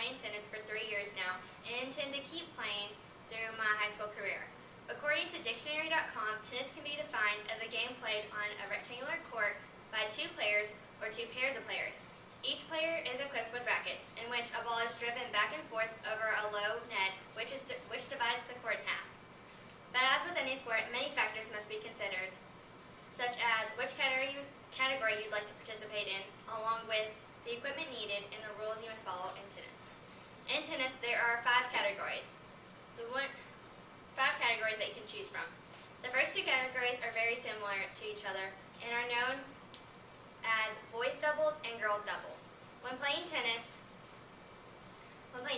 playing tennis for 3 years now and intend to keep playing through my high school career. According to dictionary.com, tennis can be defined as a game played on a rectangular court by 2 players or 2 pairs of players. Each player is equipped with rackets, in which a ball is driven back and forth over a low net, which divides the court in half. But as with any sport, many factors must be considered, such as which category you'd like to participate in, along with the equipment needed and the rules you must follow in tennis. In tennis, there are 5 categories. 5 categories that you can choose from. The first 2 categories are very similar to each other and are known as boys doubles and girls doubles. When playing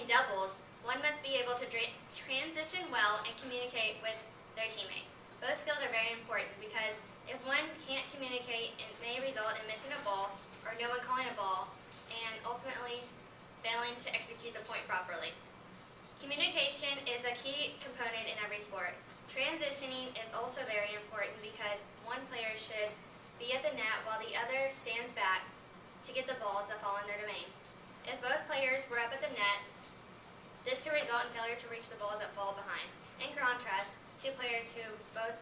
doubles, one must be able to transition well and communicate with their teammate. Both skills are very important because if one can't communicate, it may result in missing a ball or no one calling a ball and ultimately failing to execute the point properly. Communication is a key component in every sport. Transitioning is also very important because one player should be at the net while the other stands back to get the balls that fall in their domain. If both players were up at the net, this could result in failure to reach the balls that fall behind. In contrast, 2 players who both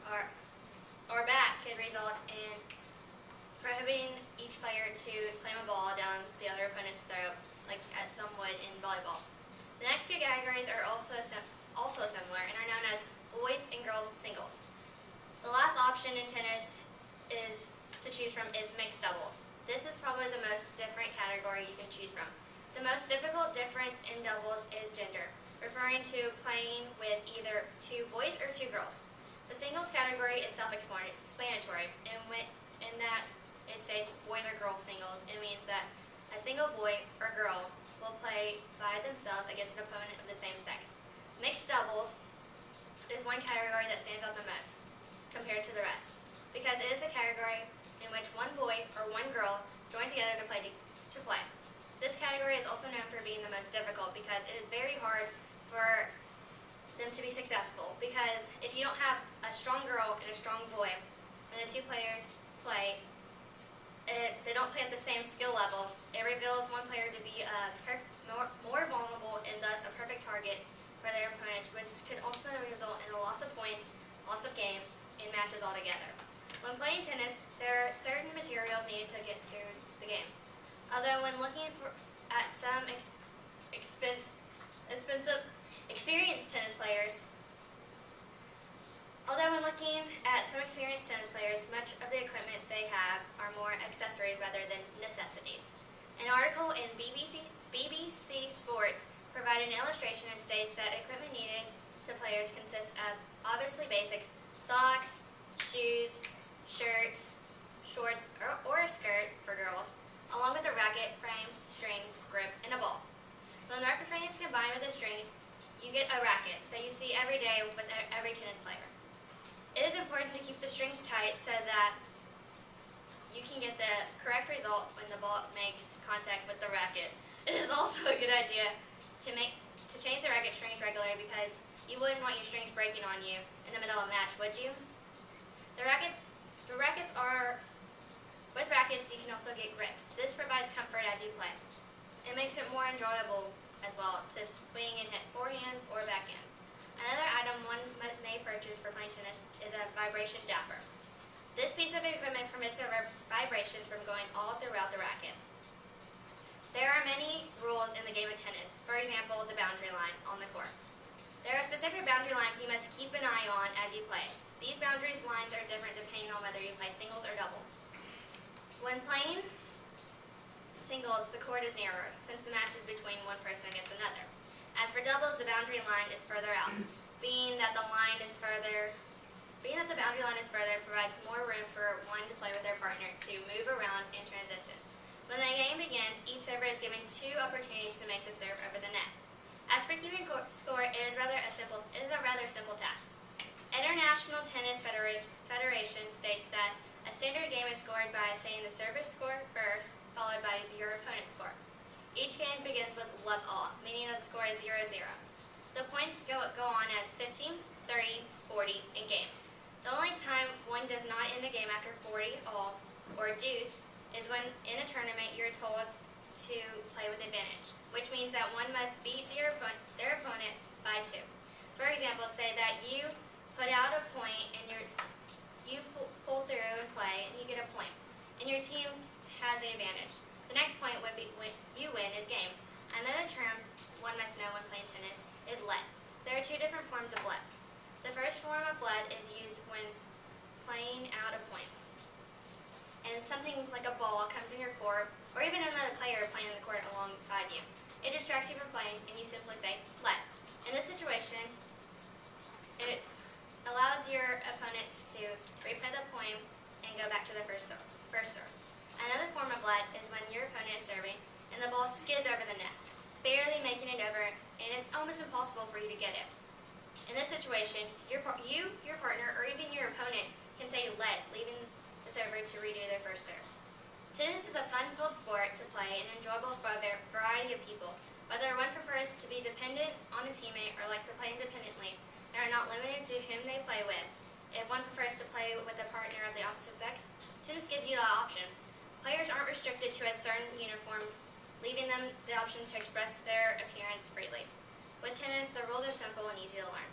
are back could result in prohibiting each player to slam a ball down the other opponent's throat, like as some would in volleyball. The next 2 categories are also similar and are known as boys and girls singles. The last option in tennis is to choose from is mixed doubles. This is probably the most different category you can choose from. The most difficult difference in doubles is gender, referring to playing with either 2 boys or 2 girls. The singles category is self-explanatory in that it states boys or girls singles. It means that a single boy or girl will play by themselves against an opponent of the same sex. Mixed doubles is one category that stands out the most compared to the rest, because it is a category in which one boy or one girl join together to play. This category is also known for being the most difficult because it is very hard for them to be successful, because if you don't have a strong girl and a strong boy, and the 2 players play, they don't play at the same skill level, it reveals one player to be more vulnerable and thus a perfect target for their opponents, which could ultimately result in a loss of points, loss of games, and matches altogether. When playing tennis, there are certain materials needed to get through the game. Although when looking at some experienced tennis players, much of the equipment they have are more accessories rather than necessities. An article in BBC Sports provided an illustration and states that equipment needed to players consists of obviously basics: socks, shoes, shirts, shorts, or a skirt for girls, along with a racket, frame, strings, grip, and a ball. When the racket frame is combined with the strings, you get a racket that you see every day with every tennis player. It is important to keep the strings tight so that you can get the correct result when the ball makes contact with the racket. It is also a good idea to change the racket strings regularly, because you wouldn't want your strings breaking on you in the middle of a match, would you? With rackets you can also get grips. This provides comfort as you play. It makes it more enjoyable as well to swing and hit forehands or backhands. Another item one may purchase for playing tennis is a vibration damper. This piece of equipment permits the vibrations from going all throughout the racket. There are many rules in the game of tennis. For example, the boundary line on the court. There are specific boundary lines you must keep an eye on as you play. These boundary lines are different depending on whether you play singles or doubles. When playing singles, the court is narrower, since the match is between one person against another. As for doubles, the boundary line is further out. Being that the boundary line is further, provides more room for one to play with their partner to move around in transition. When the game begins, each server is given 2 opportunities to make the serve over the net. As for keeping score, it is a rather simple task. International Tennis Federation states that a standard game is scored by saying the server's score first, followed by your opponent's score. Each game begins with love all, meaning that the score is 0-0. The points go on as 15, 30, 40 in game. The only time one does not end a game after 40 all, or deuce, is when in a tournament you're told to play with advantage, which means that one must beat their opponent by 2. For example, say that you put out a point and you pull through and play and you get a point, and your team has the advantage. The next point would be when you win is game. Another term one must know when playing tennis is lead. There are 2 different forms of lead. The first form of lead is used when playing out a point, and something like a ball comes in your court, or even another player playing in the court alongside you. It distracts you from playing, and you simply say, lead. In this situation, it allows your opponents to replay the point and go back to the first serve. Another form of lead is when your opponent is serving, and the ball skids over the net, barely making it over, and it's almost impossible for you to get it. In this situation, your partner, or even your opponent can say lead, leaving the server to redo their first serve. Tennis is a fun-filled sport to play and enjoyable for a variety of people. Whether one prefers to be dependent on a teammate or likes to play independently, they are not limited to whom they play with. If one prefers to play with a partner of the opposite sex, tennis gives you that option. Players aren't restricted to a certain uniform, leaving them the option to express their appearance freely. With tennis, the rules are simple and easy to learn.